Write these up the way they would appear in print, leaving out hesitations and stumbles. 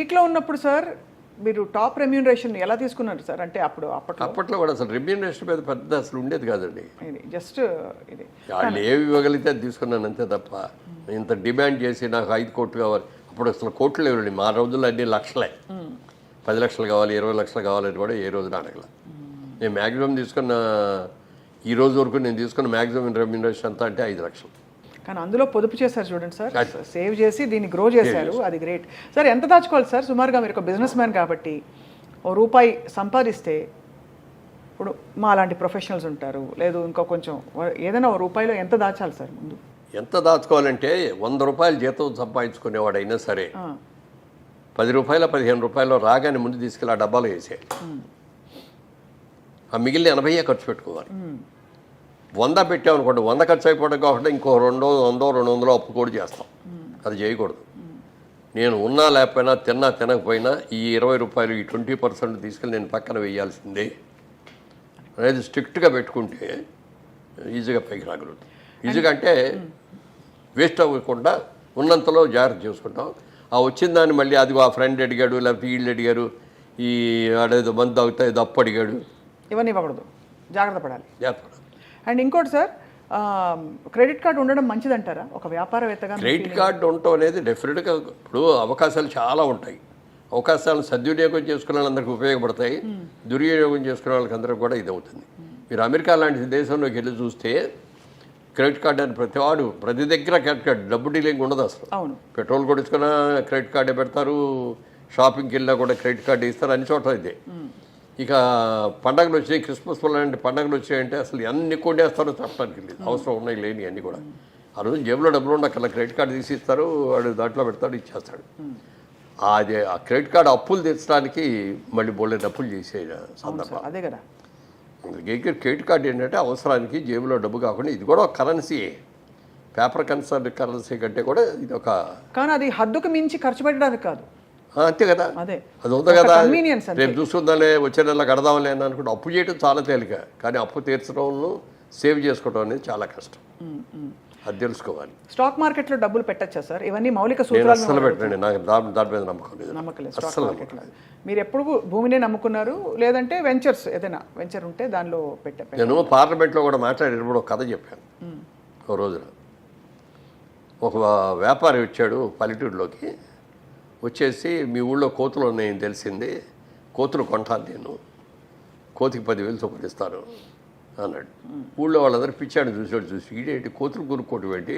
పీక్లో ఉన్నప్పుడు సార్ మీరు top remuneration ఎలా తీసుకున్నారు సార్? అంటే అప్పట్లో కూడా అసలు రెమ్యూనరేషన్ మీద పెద్ద అసలు ఉండేది కాదండి. ఇది జస్ట్ ఇది వాళ్ళు ఏవి ఇవ్వగలిగితే అది తీసుకున్నాను అంతే తప్ప ఇంత డిమాండ్ చేసి నాకు 5 కోట్లు కావాలి. అప్పుడు అసలు కోట్లు లేవండి. మా రోజుల్లో అన్ని లక్షలే. 10 లక్షలు కావాలి, 20 లక్షలు కావాలని కూడా ఏ రోజున అడగల. నేను మ్యాక్సిమం తీసుకున్న ఈ రోజు వరకు నేను తీసుకున్న మ్యాక్సిమం రెమ్యూనరేషన్ అంతా అంటే 5 లక్షలు. కానీ అందులో పొదుపు చేశారు చూడండి సార్, సేవ్ చేసి దీన్ని గ్రో చేశారు. అది గ్రేట్ సార్. ఎంత దాచుకోవాలి సార్ సుమారుగా? మీరు ఒక బిజినెస్ మ్యాన్ కాబట్టి ₹1 సంపాదిస్తే, ఇప్పుడు మా అలాంటి ప్రొఫెషనల్స్ ఉంటారు, లేదు ఇంకా కొంచెం ఏదైనా ₹1లో ఎంత దాచాలి సార్ ముందు? ఎంత దాచుకోవాలంటే ₹100 జీతం సంపాదించుకునేవాడైనా సరే ₹10 ₹15 రాగానే ముందు తీసుకెళ్ళి ఆ డబ్బాలో వేసేయాలి. ఆ మిగిలిన 80 ఖర్చు పెట్టుకోవాలి. 100 పెట్టామనుకోండి, 100 ఖర్చు అయిపోవడం కాబట్టి ఇంకో 200 అప్పు కూడా చేస్తాం. అది చేయకూడదు. నేను ఉన్నా లేకపోయినా తినకపోయినా ఈ ₹20 ఈ 20% తీసుకెళ్ళి నేను పక్కన వేయాల్సిందే అనేది స్ట్రిక్ట్గా పెట్టుకుంటే ఈజీగా పైకి రాగలుగుతాం. ఈజీగా అంటే వేస్ట్ అవ్వకుండా ఉన్నంతలో జాగ్రత్త చేసుకుంటాం. ఆ వచ్చిన దాన్ని మళ్ళీ అది ఆ ఫ్రెండ్ అడిగాడు, లేకపోతే వీళ్ళు అడిగారు, ఈ ఆడేదో మందు తాగుతా ఏదో అప్పు అడిగాడు, ఇవన్నీ ఇవ్వకూడదు. జాగ్రత్త పడాలి. జాగ్రత్త. అండ్ ఇంకోటి సార్, క్రెడిట్ కార్డు ఉండడం మంచిదంటారా ఒక వ్యాపారవేత్తగా? క్రెడిట్ కార్డు ఉండటం అనేది డెఫినెట్గా ఇప్పుడు అవకాశాలు చాలా ఉంటాయి. అవకాశాలను సద్వినియోగం చేసుకునే వాళ్ళందరికీ ఉపయోగపడతాయి, దుర్వినియోగం చేసుకునే వాళ్ళకి అందరికీ కూడా ఇది అవుతుంది. మీరు అమెరికా లాంటి దేశంలోకి వెళ్ళి చూస్తే క్రెడిట్ కార్డు అని ప్రతి దగ్గర క్రెడిట్ కార్డు, డబ్బు డీలింగ్ ఉండదు అసలు. అవును. పెట్రోల్ కొడుచుకున్నా క్రెడిట్ కార్డే పెడతారు, షాపింగ్కి వెళ్ళినా కూడా క్రెడిట్ కార్డు ఇస్తారు, అన్ని చోట్ల ఇదే. ఇక పండగలు వచ్చాయి, క్రిస్మస్ లాంటి పండగలు వచ్చాయంటే అసలు ఎన్ని కొట్టేస్తారో చెప్పడానికి లేదు. అవసరం ఉన్నాయి లేని అన్నీ కూడా. ఆ రోజు జేబులో డబ్బులు ఉండక్కర్లా, క్రెడిట్ కార్డు తీసి ఇస్తారు, వాడు దాంట్లో పెడతాడు, ఇచ్చేస్తాడు. అది ఆ క్రెడిట్ కార్డు అప్పులు తెచ్చడానికి మళ్ళీ బోల్డెన్ అప్పులు చేసే సందర్భం అదే కదా. క్రెడిట్ కార్డు ఏంటంటే అవసరానికి జేబులో డబ్బు కాకుండా ఇది కూడా ఒక కరెన్సీయే. పేపర్ కరెన్సీ కంటే కూడా ఇది ఒక, కానీ అది హద్దుకు మించి ఖర్చు పెట్టడానికి కాదు. అంతే కదా, అదే అది ఉంది కదా. రేపు చూసుకుందాలే, వచ్చే నెల కడదాంలే అని అనుకుంటే అప్పు చేయడం చాలా తేలిక, కానీ అప్పు తీర్చడంలో సేవ్ చేసుకోవడం అనేది చాలా కష్టం. అది తెలుసుకోవాలి. స్టాక్ మార్కెట్లో డబ్బులు పెట్టచ్చా సార్? ఇవన్నీ మౌలిక సూత్రాలు. అసలు పెట్టండి, నాకు దాని మీద నమ్మకం లేదు. స్టాక్ మార్కెట్లో మీరు ఎప్పుడు భూమినే నమ్ముకున్నారు, లేదంటే వెంచర్స్ ఏదైనా వెంచర్ ఉంటే దానిలో పెట్టారు? నేను పార్లమెంట్లో కూడా మాట్లాడేటప్పుడు ఒక కథ చెప్పాను. ఒక రోజున ఒక వ్యాపారి వచ్చాడు పల్లెటూరులోకి. వచ్చేసి మీ ఊళ్ళో కోతులు ఉన్నాయని తెలిసింది, కోతులు కొంటాను నేను, కోతికి 10,000 చొప్పున ఇస్తాను అన్నాడు. ఊళ్ళో వాళ్ళందరూ పిచ్చాడు చూసి ఈడేంటి కోతులు కొనుక్కోవటం ఏంటి,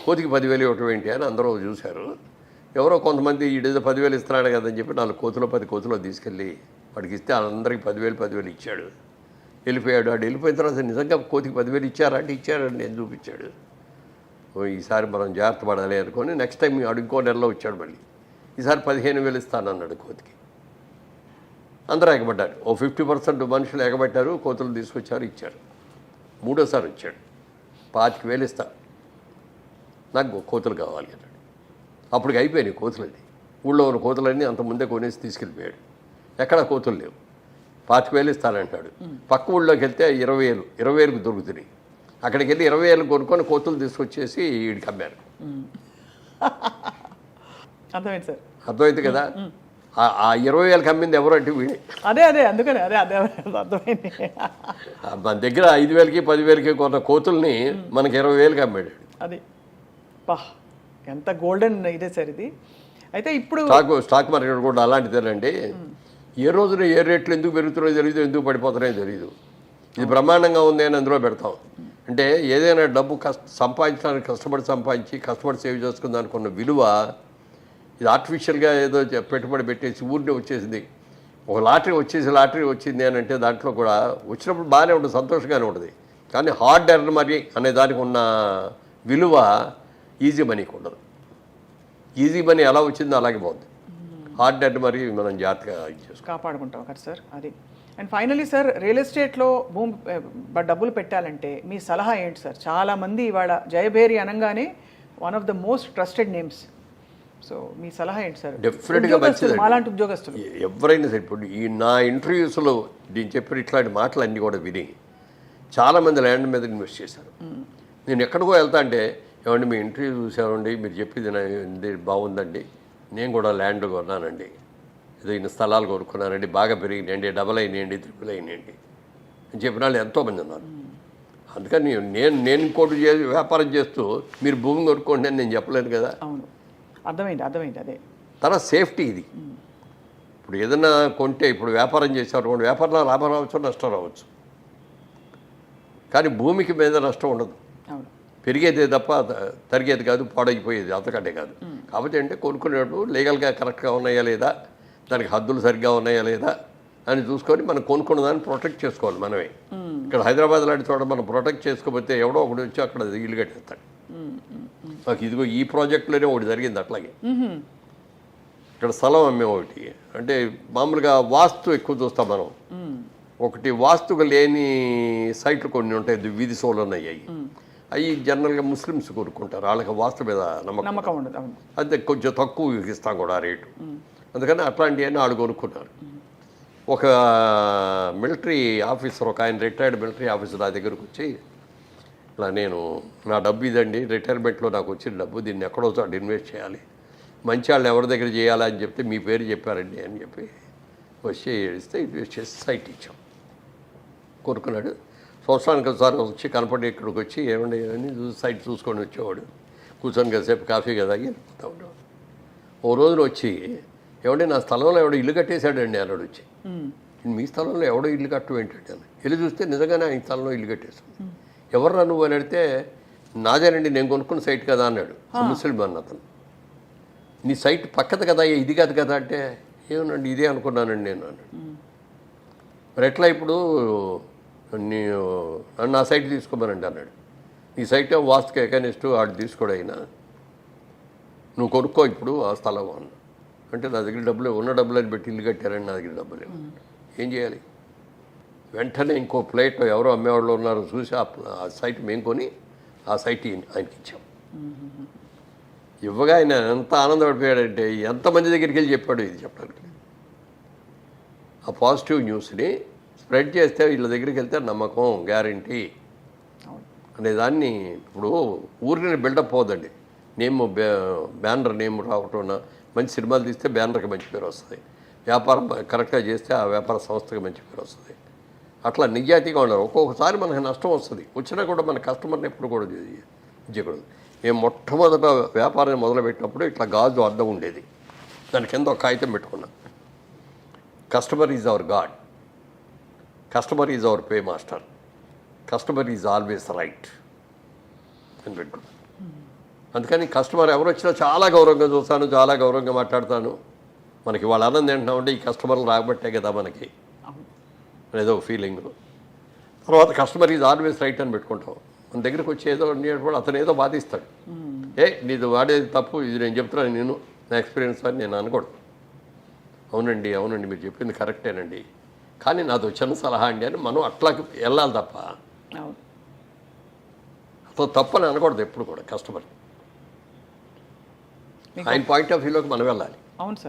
కోతికి 10,000 ఇవ్వటం ఏంటి అని అందరూ చూశారు. ఎవరో కొంతమంది ఈడేదో 10,000 ఇస్తున్నాడు కదని చెప్పి 4 కోతులు 10 కోతులు తీసుకెళ్ళి వాడికి ఇస్తే అందరికీ 10,000 ఇచ్చాడు. వెళ్ళిపోయాడు. వాడు వెళ్ళిపోయిన తర్వాత నిజంగా కోతికి 10,000 ఇచ్చారా అంటే ఇచ్చాడండి నేను చూపించాడు. ఈసారి మనం జాగ్రత్త పడాలి అనుకొని నెక్స్ట్ టైం వాడు ఇంకో నెలలో వచ్చాడు. మళ్ళీ ఈసారి 15,000 ఇస్తానన్నాడు కోతికి. అందరూ ఎగబడ్డారు. ఓ 50% మనుషులు ఎగబట్టారు, కోతులు తీసుకొచ్చారు, ఇచ్చారు. మూడోసారి వచ్చాడు, 25,000 ఇస్తా, నాకు కోతులు కావాలి అన్నాడు. అప్పటికి అయిపోయినాయి కోతులన్నీ. ఊళ్ళో ఉన్న కోతులన్నీ అంత ముందే కొనేసి తీసుకెళ్ళిపోయాడు. ఎక్కడ కోతులు లేవు. 25,000 ఇస్తానంటాడు. పక్క ఊళ్ళోకి వెళ్తే 20,000 దొరుకుతున్నాయి. అక్కడికి వెళ్ళి 20,000 కొనుక్కొని కోతులు తీసుకొచ్చేసి వీడికి అమ్మారు. అర్థమైంది సార్. అర్థమైంది కదా. ఆ 20,000 అమ్మింది ఎవరు అంటే వీడే. అదే అందుకని అదే అర్థమైంది. మన దగ్గర 5,000కి 10,000కి కొన్న కోతుల్ని మనకి 20,000కి అమ్మాడు. అది ఎంత గోల్డెన్ ఇదే సార్ ఇది. అయితే ఇప్పుడు స్టాక్ మార్కెట్ కూడా అలాంటిదేనండి. ఏ రోజున ఏ రేట్లు ఎందుకు పెరుగుతున్నాయో తెలియదు, ఎందుకు పడిపోతున్నాయో తెలియదు. ఇది బ్రహ్మాండంగా ఉంది అని అందులో పెడతాం. అంటే ఏదైనా డబ్బు సంపాదించడానికి కష్టపడి సేవ్ చేసుకుందానికి ఉన్న విలువ ఇది ఆర్టిఫిషియల్గా ఏదో పెట్టుబడి పెట్టేసి ఊరినే వచ్చేసింది. ఒక లాటరీ వచ్చింది అని అంటే దాంట్లో కూడా వచ్చినప్పుడు బాగానే ఉంటుంది, సంతోషంగానే ఉంటుంది. కానీ హార్డ్ ఎర్న్ మనీ అనే దానికి ఉన్న విలువ ఈజీ మనీకి ఉండదు. ఈజీ మనీ ఎలా వచ్చిందో అలాగే బాగుంది. హార్డ్ ఎర్న్ మనీ మనం జాగ్రత్తగా కాపాడుకుంటాం కదా సార్. అది. అండ్ ఫైనలీ సార్, రియల్ ఎస్టేట్లో డబ్బులు పెట్టాలంటే మీ సలహా ఏంటి సార్? చాలామంది ఇవాళ జయభేరి అనగానే one of the most trusted names. So మీ సలహా ఏంటి సార్? డెఫినెట్గా మంచిది. అలాంటి ఉద్యోగస్తులు ఎవరైనా సరే, ఇప్పుడు ఈ నా ఇంటర్వ్యూస్లో నేను చెప్పిన ఇట్లాంటి మాటలు అన్నీ కూడా విని చాలామంది ల్యాండ్ మీద ఇన్వెస్ట్ చేశారు. నేను ఎక్కడికో వెళ్తా అంటే, ఏమండి మీ ఇంటర్వ్యూ చూసామండి, మీరు చెప్పింది బాగుందండి, నేను కూడా ల్యాండ్ కొన్నానండి ఏదో ఇన్ని స్థలాలు కొనుక్కున్నారండి, బాగా పెరిగినాయండి, డబల్ అయినాయండి, ట్రిపుల్ అయినాయండి అని చెప్పిన వాళ్ళు ఎంతోమంది ఉన్నారు. అందుకని నేను ఇంకోటి వ్యాపారం చేస్తూ మీరు భూమి కొనుక్కోండి అని నేను చెప్పలేను కదా. అవును, అర్థమైంది అదే. తర్వాత సేఫ్టీ ఇది. ఇప్పుడు ఏదైనా కొంటే, ఇప్పుడు వ్యాపారం చేసేవారు వ్యాపారంలో లాభం రావచ్చు, నష్టం రావచ్చు, కానీ భూమికి మీద నష్టం ఉండదు. అవును, పెరిగేదే తప్ప తరిగేది కాదు, పాడైపోయేది అంతకంటే కాదు. కాబట్టి అంటే కొనుక్కునేటప్పుడు లీగల్గా కరెక్ట్గా ఉన్నాయా లేదా, దానికి హద్దులు సరిగ్గా ఉన్నాయా లేదా అని చూసుకొని మనం కొనుక్కున్న దాన్ని ప్రొటెక్ట్ చేసుకోవాలి మనమే. ఇక్కడ హైదరాబాద్ లాంటి చోట మనం ప్రొటెక్ట్ చేసుకోకపోతే ఎవడో ఒకటి వచ్చి అక్కడ ఇల్లు కట్టేస్తాడు. మాకు ఇదిగో ఈ ప్రాజెక్టులోనే ఒకటి జరిగింది అట్లాగే. ఇక్కడ స్థలం అమ్మే ఒకటి, అంటే మామూలుగా వాస్తు ఎక్కువ చూస్తాం మనం. ఒకటి వాస్తుగా లేని సైట్లు కొన్ని ఉంటాయి, వీధి సోలను అయ్యాయి. అవి జనరల్గా ముస్లిమ్స్ కొనుక్కుంటారు, వాళ్ళకి వాస్తు మీద నమ్మకం ఉండదు. అవును, అదే కొంచెం తక్కువ ఇస్తాం కూడా ఆ రేటు. అందుకని అట్లాంటివన్నీ వాళ్ళు కొనుక్కున్నారు. ఒక మిలిటరీ ఆఫీసర్, ఒక ఆయన రిటైర్డ్ మిలిటరీ ఆఫీసర్ నా దగ్గరకు వచ్చి, ఇలా నేను నా డబ్బు ఇదండి, రిటైర్మెంట్లో నాకు వచ్చిన డబ్బు, దీన్ని ఎక్కడో చోట ఇన్వెస్ట్ చేయాలి, మంచి వాళ్ళు ఎవరి దగ్గర చేయాలా అని చెప్తే మీ పేరు చెప్పారండి అని చెప్పి వచ్చి ఇస్తే ఇన్వెస్ట్ చేసి సైట్ ఇచ్చాం. కొనుక్కున్నాడు. సంవత్సరానికి ఒకసారి వచ్చి కనపడి ఇక్కడికి వచ్చి ఏమండి అని సైట్ చూసుకొని వచ్చేవాడు. కూర్చొని కాసేపు కాఫీ కదా వెళ్ళిపోతా ఉండేవాడు. ఓ రోజున వచ్చి, ఏమంటే నా స్థలంలో ఎవడో ఇల్లు కట్టేశాడండి అన్నాడు వచ్చి. మీ స్థలంలో ఎవడో ఇల్లు కట్టడం ఏంటంటే అని వెళ్ళి చూస్తే నిజంగానే ఆయన స్థలంలో ఇల్లు కట్టేశాడు. ఎవర్రా నువ్వు అని అడిగితే, నాదేనండి, నేను కొనుక్కున్న సైట్ కదా అన్నాడు. ముస్లిం అన్న అతను. నీ సైట్ పక్కది కదా, ఇది కాదు కదా అంటే, ఏమనండి ఇదే అనుకున్నానండి నేను అన్నాడు. మరి ఎట్లా ఇప్పుడు నన్ను నా సైట్ తీసుకోమనండి అన్నాడు. నీ సైట్ వాస్తుకి ఎకనిస్టు ఆడు తీసుకోడు అయినా, నువ్వు కొనుక్కో ఇప్పుడు ఆ స్థలం అన్న. అంటే నా దగ్గర డబ్బులు ఉన్న డబ్బులని పెట్టి ఇల్లు కట్టారని నా దగ్గర డబ్బులు ఏం చేయాలి? వెంటనే ఇంకో ప్లేట్ ఎవరో అమ్మేవాళ్ళు ఉన్నారో చూసి ఆ సైట్ మేము కొని ఆ సైట్ ఆయనకి ఇచ్చాం. ఇవ్వగా ఆయన ఎంత ఆనందపడిపోయాడంటే, ఎంతమంది దగ్గరికి వెళ్ళి చెప్పాడు ఇది చెప్పడానికి. ఆ పాజిటివ్ న్యూస్ని స్ప్రెడ్ చేస్తే వీళ్ళ దగ్గరికి వెళ్తే నమ్మకం, గ్యారంటీ అనేదాన్ని. ఇప్పుడు ఊరిని బిల్డప్ పోదండి, నేమ్ బ్యానర్ నేమ్ రావటం, మంచి సినిమాలు తీస్తే బ్యానర్కి మంచి పేరు వస్తుంది, వ్యాపారం కరెక్ట్గా చేస్తే ఆ వ్యాపార సంస్థకి మంచి పేరు వస్తుంది. అట్లా నిజాయితీగా ఉన్నారు. ఒక్కొక్కసారి మనకు నష్టం వస్తుంది, వచ్చినా కూడా మన కస్టమర్ని ఎప్పుడు కూడా చేయకూడదు. మేము మొట్టమొదట వ్యాపారాన్ని మొదలుపెట్టినప్పుడు ఇట్లా గాజు అద్దం ఉండేది, దాని కింద ఒక కాగితం పెట్టుకున్నాం, customer is our God, customer is our pay master, customer is always right అని పెట్టుకున్నాం. అందుకని కస్టమర్ ఎవరు వచ్చినా చాలా గౌరవంగా చూస్తాను, చాలా గౌరవంగా మాట్లాడతాను. మనకి వాళ్ళ ఆనందం ఏంటంటే ఈ కస్టమర్లు రాబట్టే కదా మనకి అనేదో ఫీలింగ్. తర్వాత కస్టమర్ ఈజ్ ఆల్వేస్ రైట్ అని పెట్టుకుంటాం. మన దగ్గరికి వచ్చి ఏదో కూడా అతను ఏదో బాధిస్తాడు, నీది వాడేది తప్పు, ఇది నేను చెప్తున్నాను, నేను నా ఎక్స్పీరియన్స్ అని నేను అనకూడదు. అవునండి మీరు చెప్పింది కరెక్టేనండి, కానీ నాది చిన్న సలహా అండి అని మనం అట్లా వెళ్ళాలి తప్ప అతను తప్పని అనకూడదు ఎప్పుడు కూడా. కస్టమర్ ఆయన పాయింట్ ఆఫ్ వ్యూలోకి మనం వెళ్ళాలి. అవును సార్.